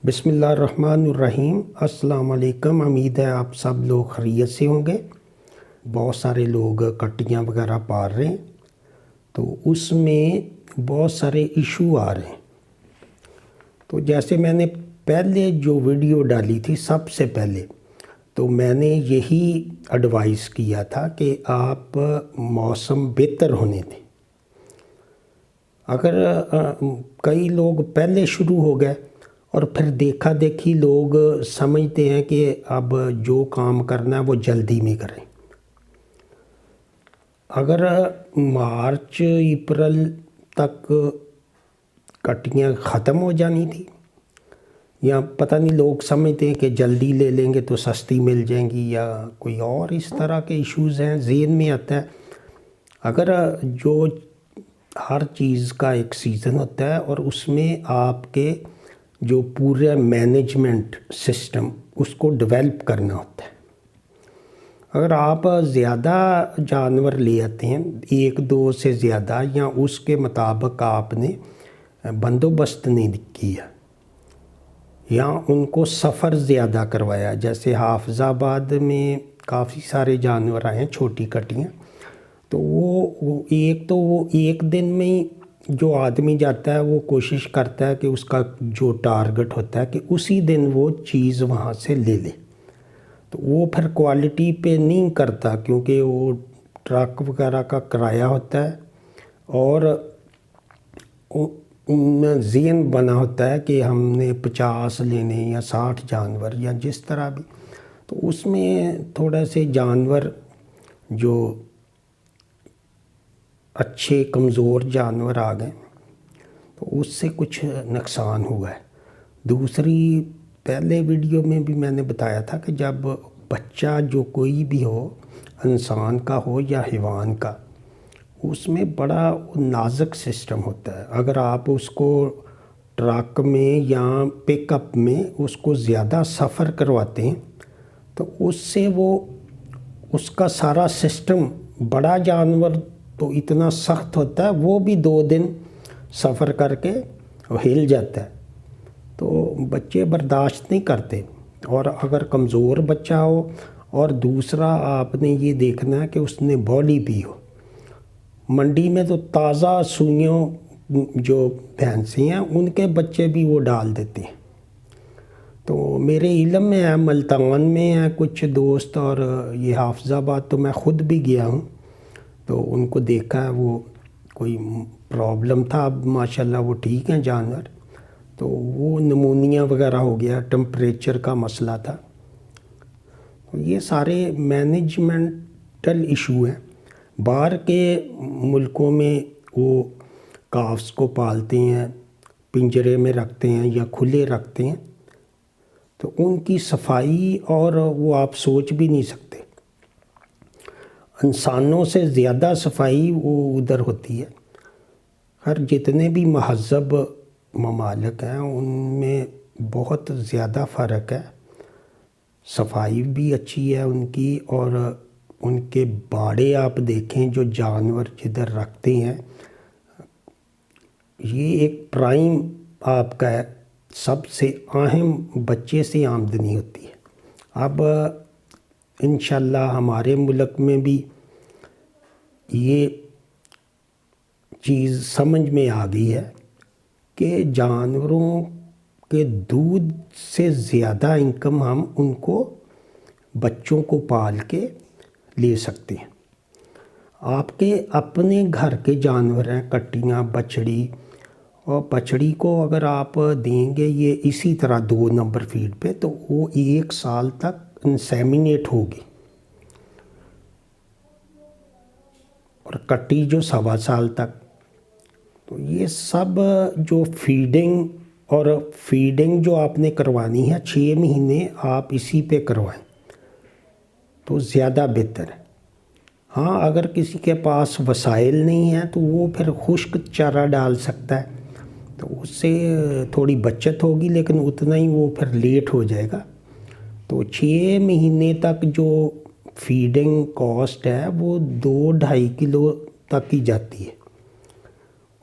بسم اللہ الرحمن الرحیم۔ السلام علیکم۔ امید ہے آپ سب لوگ خیریت سے ہوں گے۔ بہت سارے لوگ کٹیاں وغیرہ پال رہے ہیں تو اس میں بہت سارے ایشو آ رہے ہیں۔ تو جیسے میں نے پہلے جو ویڈیو ڈالی تھی سب سے پہلے، تو میں نے یہی ایڈوائز کیا تھا کہ آپ موسم بہتر ہونے دیں۔ اگر کئی لوگ پہلے شروع ہو گئے اور پھر دیکھا دیکھی لوگ سمجھتے ہیں کہ اب جو کام کرنا ہے وہ جلدی میں کریں۔ اگر مارچ اپریل تک کٹیاں ختم ہو جانی تھی، یا پتہ نہیں لوگ سمجھتے ہیں کہ جلدی لے لیں گے تو سستی مل جائیں گی، یا کوئی اور اس طرح کے ایشوز ہیں ذہن میں آتا ہے۔ اگر جو ہر چیز کا ایک سیزن ہوتا ہے اور اس میں آپ کے جو پورے مینجمنٹ سسٹم اس کو ڈیولپ کرنا ہوتا ہے۔ اگر آپ زیادہ جانور لے آتے ہیں، ایک دو سے زیادہ، یا اس کے مطابق آپ نے بندوبست نہیں کیا یا ان کو سفر زیادہ کروایا، جیسے حافظ آباد میں کافی سارے جانور آئے ہیں چھوٹی کٹیاں، تو وہ ایک دن میں ہی جو آدمی جاتا ہے وہ کوشش کرتا ہے کہ اس کا جو ٹارگٹ ہوتا ہے کہ اسی دن وہ چیز وہاں سے لے لے، تو وہ پھر کوالٹی پہ نہیں کرتا، کیونکہ وہ ٹرک وغیرہ کا کرایہ ہوتا ہے اور ذہن بنا ہوتا ہے کہ ہم نے 50 لینے یا 60 جانور یا جس طرح بھی، تو اس میں تھوڑا سے جانور جو اچھے کمزور جانور آ گئے تو اس سے کچھ نقصان ہوا ہے۔ دوسری، پہلے ویڈیو میں بھی میں نے بتایا تھا کہ جب بچہ جو کوئی بھی ہو، انسان کا ہو یا حیوان کا، اس میں بڑا نازک سسٹم ہوتا ہے۔ اگر آپ اس کو ٹرک میں یا پک اپ میں اس کو زیادہ سفر کرواتے ہیں تو اس سے اس کا سارا سسٹم، بڑا جانور تو اتنا سخت ہوتا ہے، وہ بھی 2 دن سفر کر کے ہل جاتا ہے، تو بچے برداشت نہیں کرتے۔ اور اگر کمزور بچہ ہو، اور دوسرا آپ نے یہ دیکھنا ہے کہ اس نے باڈی بھی ہو۔ منڈی میں تو تازہ سوئیوں جو بھینسیں ہیں ان کے بچے بھی وہ ڈال دیتے ہیں۔ تو میرے علم میں ہے، ملتان میں ہے کچھ دوست، اور یہ حافظ آباد تو میں خود بھی گیا ہوں، تو ان کو دیکھا ہے، وہ کوئی پرابلم تھا، اب ماشاءاللہ وہ ٹھیک ہیں جانور، تو وہ نمونیا وغیرہ ہو گیا، ٹمپریچر کا مسئلہ تھا۔ یہ سارے مینجمنٹل ایشو ہیں۔ باہر کے ملکوں میں وہ کافس کو پالتے ہیں، پنجرے میں رکھتے ہیں یا کھلے رکھتے ہیں، تو ان کی صفائی اور وہ آپ سوچ بھی نہیں سکتے۔ انسانوں سے زیادہ صفائی وہ ادھر ہوتی ہے۔ ہر جتنے بھی مہذب ممالک ہیں ان میں بہت زیادہ فرق ہے، صفائی بھی اچھی ہے ان کی، اور ان کے باڑے آپ دیکھیں جو جانور جدھر رکھتے ہیں، یہ ایک پرائم آپ کا سب سے اہم بچے سے آمدنی ہوتی ہے۔ اب انشاءاللہ ہمارے ملک میں بھی یہ چیز سمجھ میں آ گئی ہے کہ جانوروں کے دودھ سے زیادہ انکم ہم ان کو، بچوں کو پال کے لے سکتے ہیں۔ آپ کے اپنے گھر کے جانور ہیں، کٹیاں، بچڑی، اور بچڑی کو اگر آپ دیں گے یہ اسی طرح 2 نمبر فیڈ پہ، تو وہ 1 سال تک انسیمینیٹ ہوگی، اور کٹی جو 1.25 سال تک۔ تو یہ سب جو فیڈنگ جو آپ نے کروانی ہے 6 مہینے آپ اسی پہ کروائیں تو زیادہ بہتر ہے۔ ہاں، اگر کسی کے پاس وسائل نہیں ہیں تو وہ پھر خشک چارہ ڈال سکتا ہے، تو اس سے تھوڑی بچت ہوگی، لیکن اتنا ہی وہ پھر لیٹ ہو جائے گا۔ تو 6 مہینے تک جو فیڈنگ کاسٹ ہے وہ 2-2.5 کلو تک ہی جاتی ہے،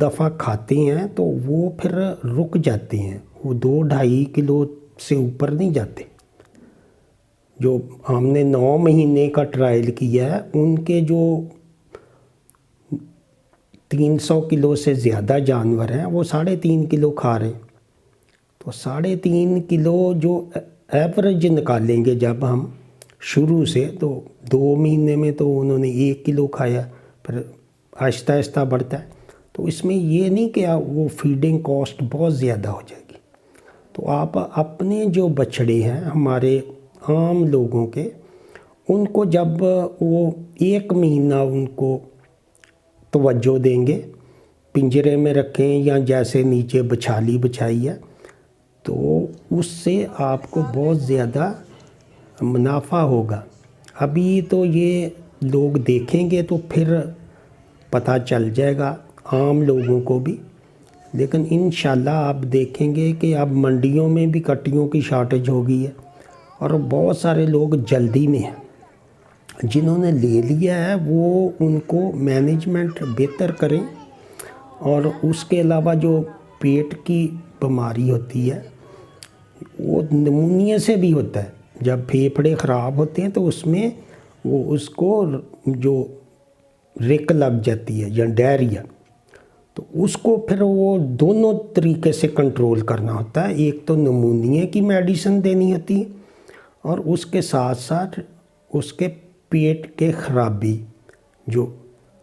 دفعہ کھاتے ہیں تو وہ پھر رک جاتے ہیں، وہ 2-2.5 کلو سے اوپر نہیں جاتے۔ جو ہم نے 9 مہینے کا ٹرائل کیا ہے ان کے جو 300 کلو سے زیادہ جانور ہیں وہ 3.5 کلو کھا رہے ہیں۔ تو 3.5 کلو جو ایوریج نکالیں گے جب ہم شروع سے، تو 2 مہینے میں تو انہوں نے 1 کلو کھایا، پھر آہستہ آہستہ بڑھتا ہے۔ تو اس میں یہ نہیں کہ وہ فیڈنگ کاسٹ بہت زیادہ ہو جائے گی۔ تو آپ اپنے جو بچڑے ہیں ہمارے عام لوگوں کے، ان کو جب وہ 1 مہینہ ان کو توجہ دیں گے، پنجرے میں رکھیں یا جیسے نیچے بچھالی بچھائی ہے، تو اس سے آپ کو بہت زیادہ منافع ہوگا۔ ابھی تو یہ لوگ دیکھیں گے تو پھر پتہ چل جائے گا عام لوگوں کو بھی، لیکن انشاءاللہ آپ دیکھیں گے کہ اب منڈیوں میں بھی کٹیوں کی شارٹیج ہو گئی ہے، اور بہت سارے لوگ جلدی میں ہیں۔ جنہوں نے لے لیا ہے وہ ان کو مینجمنٹ بہتر کریں، اور اس کے علاوہ جو پیٹ کی بیماری ہوتی ہے وہ نمونیا سے بھی ہوتا ہے۔ جب پھیپھڑے خراب ہوتے ہیں تو اس میں وہ اس کو جو رک لگ جاتی ہے یا ڈائریا، تو اس کو پھر وہ دونوں طریقے سے کنٹرول کرنا ہوتا ہے۔ ایک تو نمونیا کی میڈیسن دینی ہوتی ہے، اور اس کے ساتھ ساتھ اس کے پیٹ کے خرابی، جو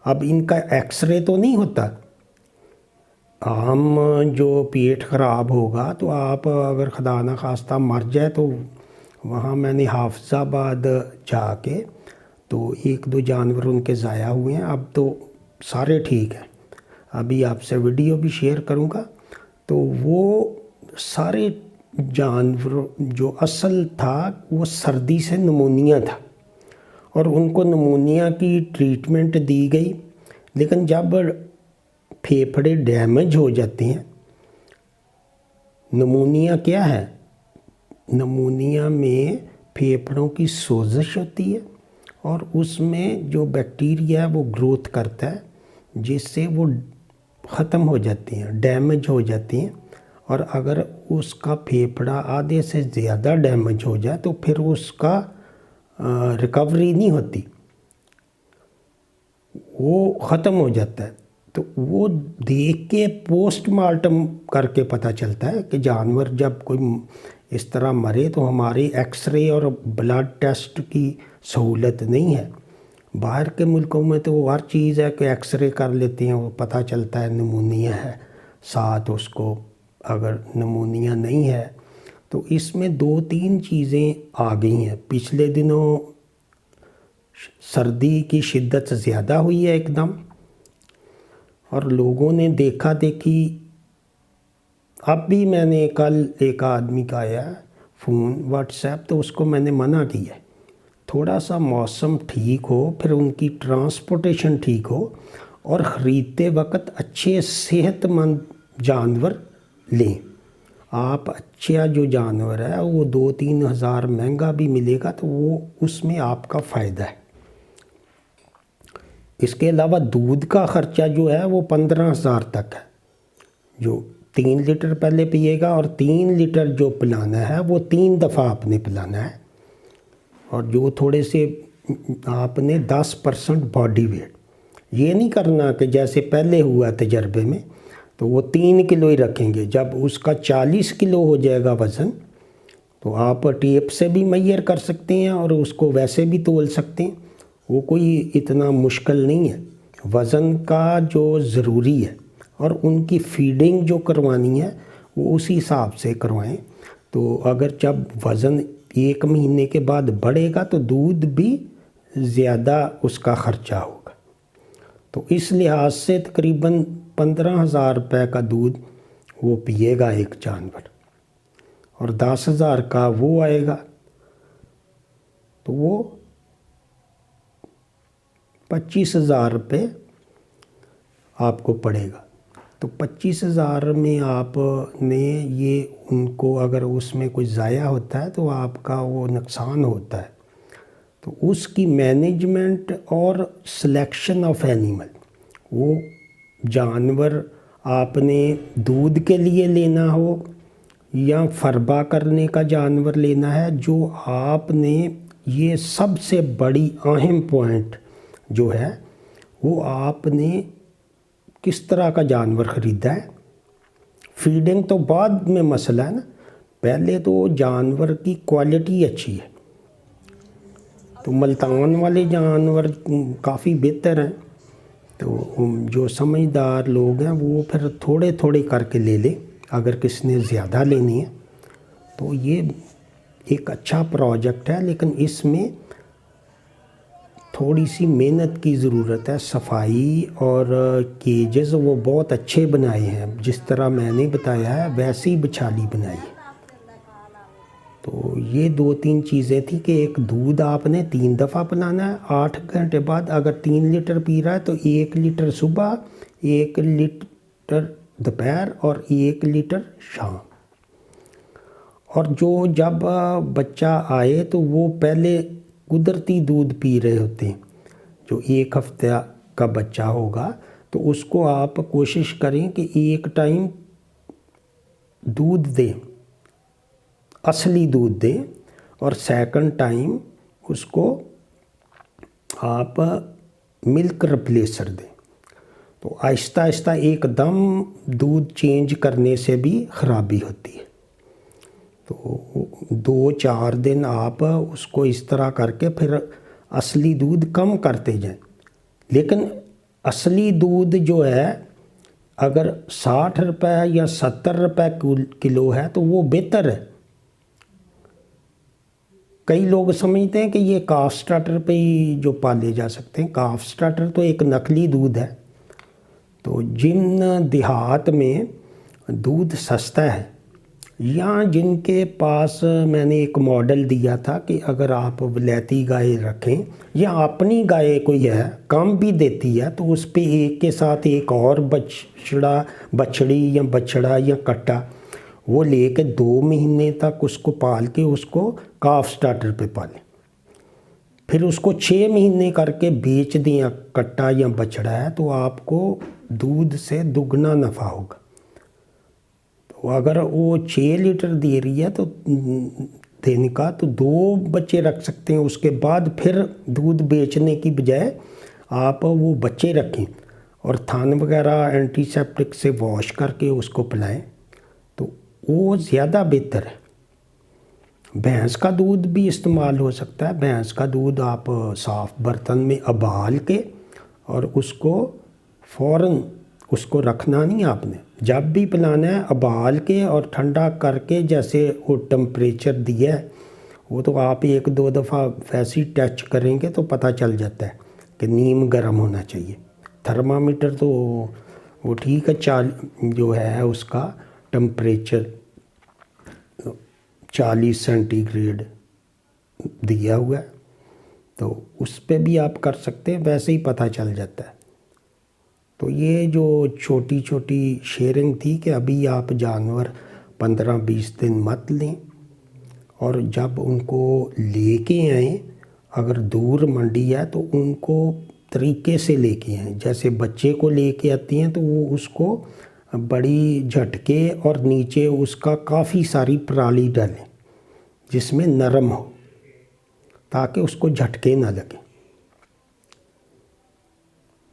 اب ان کا ایکس رے تو نہیں ہوتا۔ عام جو پیٹ خراب ہوگا تو آپ اگر خدا نخواستہ مر جائے تو وہاں میں نے حافظ آباد جا کے تو 1-2 جانور ان کے ضائع ہوئے ہیں، اب تو سارے ٹھیک ہیں۔ ابھی آپ سے ویڈیو بھی شیئر کروں گا۔ تو وہ سارے جانور جو اصل تھا وہ سردی سے نمونیا تھا، اور ان کو نمونیا کی ٹریٹمنٹ دی گئی، لیکن جب پھیپھڑے ڈیمیج ہو جاتے ہیں، نمونیا کیا ہے؟ نمونیا میں پھیپھڑوں کی سوزش ہوتی ہے، اور اس میں جو بیکٹیریا ہے وہ گروتھ کرتا ہے، جس سے وہ ختم ہو جاتے ہیں، ڈیمیج ہو جاتے ہیں۔ اور اگر اس کا پھیپھڑا آدھے سے زیادہ ڈیمیج ہو جائے تو پھر اس کا ریکوری نہیں ہوتی، وہ ختم ہو جاتا ہے۔ تو وہ دیکھ کے پوسٹ مارٹم کر کے پتہ چلتا ہے کہ جانور جب کوئی اس طرح مرے تو ہماری ایکس رے اور بلڈ ٹیسٹ کی سہولت نہیں ہے۔ باہر کے ملکوں میں تو ہر چیز ہے کہ ایکس رے کر لیتے ہیں، وہ پتہ چلتا ہے نمونیا ہے، ساتھ اس کو اگر نمونیا نہیں ہے تو اس میں 2-3 چیزیں آ گئی ہیں۔ پچھلے دنوں سردی کی شدت زیادہ ہوئی ہے ایک دم، اور لوگوں نے دیکھا دیکھی، اب بھی میں نے کل ایک آدمی کا آیا فون واٹس ایپ، تو اس کو میں نے منع کیا ہے تھوڑا سا موسم ٹھیک ہو، پھر ان کی ٹرانسپورٹیشن ٹھیک ہو، اور خریدتے وقت اچھے صحت مند جانور لیں۔ آپ اچھا جو جانور ہے وہ 2-3 ہزار مہنگا بھی ملے گا تو وہ اس میں آپ کا فائدہ ہے۔ اس کے علاوہ دودھ کا خرچہ جو ہے وہ 15,000 تک ہے۔ جو 3 لیٹر پہلے پیے گا، اور 3 لیٹر جو پلانا ہے وہ 3 دفعہ آپ نے پلانا ہے، اور جو تھوڑے سے آپ نے 10% باڈی ویٹ، یہ نہیں کرنا کہ جیسے پہلے ہوا تجربے میں تو وہ 3 کلو ہی رکھیں گے۔ جب اس کا 40 کلو ہو جائے گا وزن، تو آپ ٹیپ سے بھی میئر کر سکتے ہیں اور اس کو ویسے بھی تول سکتے ہیں، وہ کوئی اتنا مشکل نہیں ہے۔ وزن کا جو ضروری ہے، اور ان کی فیڈنگ جو کروانی ہے وہ اسی حساب سے کروائیں۔ تو اگر جب وزن 1 مہینے کے بعد بڑھے گا تو دودھ بھی زیادہ اس کا خرچہ ہوگا۔ تو اس لحاظ سے تقریباً 15,000 روپے کا دودھ وہ پیے گا ایک جانور، اور 10,000 کا وہ آئے گا، تو وہ 25,000 روپے آپ کو پڑے گا۔ تو 25,000 میں آپ نے یہ ان کو اگر اس میں کوئی ضائع ہوتا ہے تو آپ کا وہ نقصان ہوتا ہے۔ تو اس کی مینجمنٹ اور سلیکشن آف اینیمل، وہ جانور آپ نے دودھ کے لیے لینا ہو یا فربا کرنے کا جانور لینا ہے، جو آپ نے یہ سب سے بڑی اہم پوائنٹ جو ہے وہ آپ نے کس طرح کا جانور خریدا ہے۔ فیڈنگ تو بعد میں مسئلہ ہے نا، پہلے تو جانور کی کوالٹی اچھی ہے۔ تو ملتان والے جانور کافی بہتر ہیں، تو جو سمجھدار لوگ ہیں وہ پھر تھوڑے تھوڑے کر کے لے لیں۔ اگر کسی نے زیادہ لینی ہے تو یہ ایک اچھا پروجیکٹ ہے، لیکن اس میں تھوڑی سی محنت کی ضرورت ہے۔ صفائی اور کیجز وہ بہت اچھے بنائے ہیں، جس طرح میں نے بتایا ہے ویسی بچھالی بنائی ہے۔ تو یہ 2-3 چیزیں تھیں کہ ایک دودھ آپ نے 3 دفعہ پلانا ہے 8 گھنٹے بعد۔ اگر 3 لیٹر پی رہا ہے تو 1 لیٹر صبح، 1 لیٹر دوپہر اور 1 لیٹر شام۔ اور جب بچہ آئے تو وہ پہلے قدرتی دودھ پی رہے ہوتے ہیں۔ جو 1 ہفتہ کا بچہ ہوگا تو اس کو آپ کوشش کریں کہ ایک ٹائم دودھ دیں، اصلی دودھ دیں، اور سیکنڈ ٹائم اس کو آپ ملک ریپلیسر دیں۔ تو آہستہ آہستہ ایک دم دودھ چینج کرنے سے بھی خرابی ہوتی ہے۔ تو 2-4 دن آپ اس کو اس طرح کر کے پھر اصلی دودھ کم کرتے جائیں۔ لیکن اصلی دودھ جو ہے اگر 60 روپے یا 70 روپے کلو ہے تو وہ بہتر ہے۔ کئی لوگ سمجھتے ہیں کہ یہ کاف سٹارٹر پہ ہی جو پالے جا سکتے ہیں۔ کاف سٹارٹر تو ایک نقلی دودھ ہے۔ تو جن دیہات میں دودھ سستا ہے یا جن کے پاس میں نے ایک ماڈل دیا تھا کہ اگر آپ ولیتی گائے رکھیں یا اپنی گائے کوئی ہے کم بھی دیتی ہے تو اس پہ ایک کے ساتھ ایک اور بچڑی یا بچڑا یا کٹا وہ لے کے 2 مہینے تک اس کو پال کے اس کو کاف سٹارٹر پہ پالیں، پھر اس کو 6 مہینے کر کے بیچ دیں، کٹا یا بچڑا ہے تو آپ کو دودھ سے دگنا نفع ہوگا۔ تو اگر وہ 6 لیٹر دے رہی ہے تو دن کا تو 2 بچے رکھ سکتے ہیں۔ اس کے بعد پھر دودھ بیچنے کی بجائے آپ وہ بچے رکھیں اور تھن وغیرہ اینٹی سیپٹک سے واش کر کے اس کو پلائیں، تو وہ زیادہ بہتر ہے۔ بھینس کا دودھ بھی استعمال ہو سکتا ہے۔ بھینس کا دودھ آپ صاف برتن میں ابال کے اور اس کو فوراً اس کو رکھنا نہیں، آپ نے جب بھی پلانا ہے ابال کے اور ٹھنڈا کر کے، جیسے وہ ٹمپریچر دیا ہے وہ تو آپ 1-2 دفعہ ویسے ہی ٹچ کریں گے تو پتہ چل جاتا ہے کہ نیم گرم ہونا چاہیے۔ تھرمامیٹر تو وہ ٹھیک ہے، جو ہے اس کا ٹمپریچر 40 سینٹی گریڈ دیا ہوا ہے، تو اس پہ بھی آپ کر سکتے ہیں، ویسے ہی پتہ چل جاتا ہے۔ تو یہ جو چھوٹی چھوٹی شیئرنگ تھی کہ ابھی آپ جانور 15-20 دن مت لیں، اور جب ان کو لے کے آئیں اگر دور منڈی ہے تو ان کو طریقے سے لے کے آئیں۔ جیسے بچے کو لے کے آتی ہیں تو وہ اس کو بڑی جھٹکے اور نیچے اس کا کافی ساری پرالی ڈالیں جس میں نرم ہو تاکہ اس کو جھٹکے نہ لگیں۔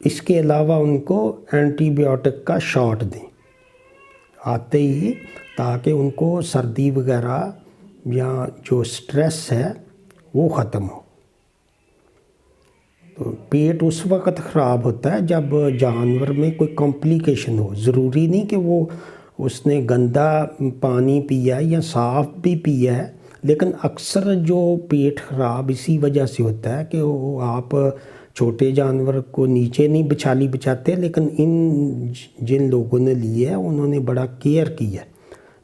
اس کے علاوہ ان کو اینٹی بائیوٹک کا شاٹ دیں آتے ہی، تاکہ ان کو سردی وغیرہ یا جو سٹریس ہے وہ ختم ہو۔ تو پیٹ اس وقت خراب ہوتا ہے جب جانور میں کوئی کمپلیکیشن ہو۔ ضروری نہیں کہ وہ اس نے گندا پانی پیا ہے یا صاف بھی پیا ہے، لیکن اکثر جو پیٹ خراب اسی وجہ سے ہوتا ہے کہ وہ آپ چھوٹے جانور کو نیچے نہیں بچھالی بچھاتے، لیکن جن لوگوں نے لیے ہے انہوں نے بڑا کیئر کیا ہے،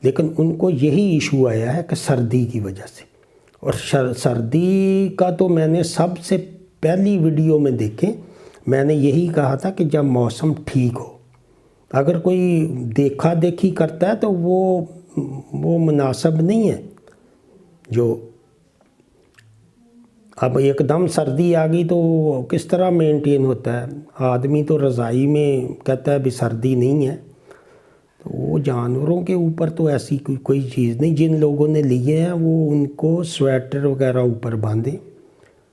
لیکن ان کو یہی ایشو آیا ہے کہ سردی کی وجہ سے۔ اور سردی کا تو میں نے سب سے پہلی ویڈیو میں دیکھیں، میں نے یہی کہا تھا کہ جب موسم ٹھیک ہو۔ اگر کوئی دیکھا دیکھی کرتا ہے تو وہ مناسب نہیں ہے۔ جو اب ایک دم سردی آ گئی تو کس طرح مینٹین ہوتا ہے؟ آدمی تو رضائی میں کہتا ہے ابھی سردی نہیں ہے، تو وہ جانوروں کے اوپر تو ایسی کوئی چیز نہیں۔ جن لوگوں نے لیے ہیں وہ ان کو سویٹر وغیرہ اوپر باندھیں،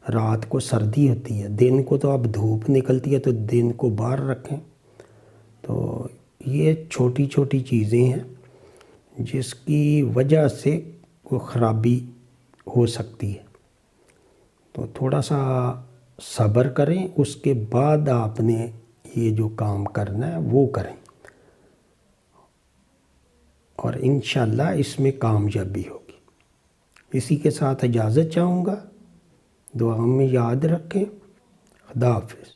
رات کو سردی ہوتی ہے، دن کو تو اب دھوپ نکلتی ہے تو دن کو باہر رکھیں۔ تو یہ چھوٹی چھوٹی چیزیں ہیں جس کی وجہ سے کوئی خرابی ہو سکتی ہے، تو تھوڑا سا صبر کریں، اس کے بعد آپ نے یہ جو کام کرنا ہے وہ کریں، اور انشاءاللہ اس میں کامیابی ہوگی۔ اسی کے ساتھ اجازت چاہوں گا، دعا میں یاد رکھیں۔ خدا حافظ۔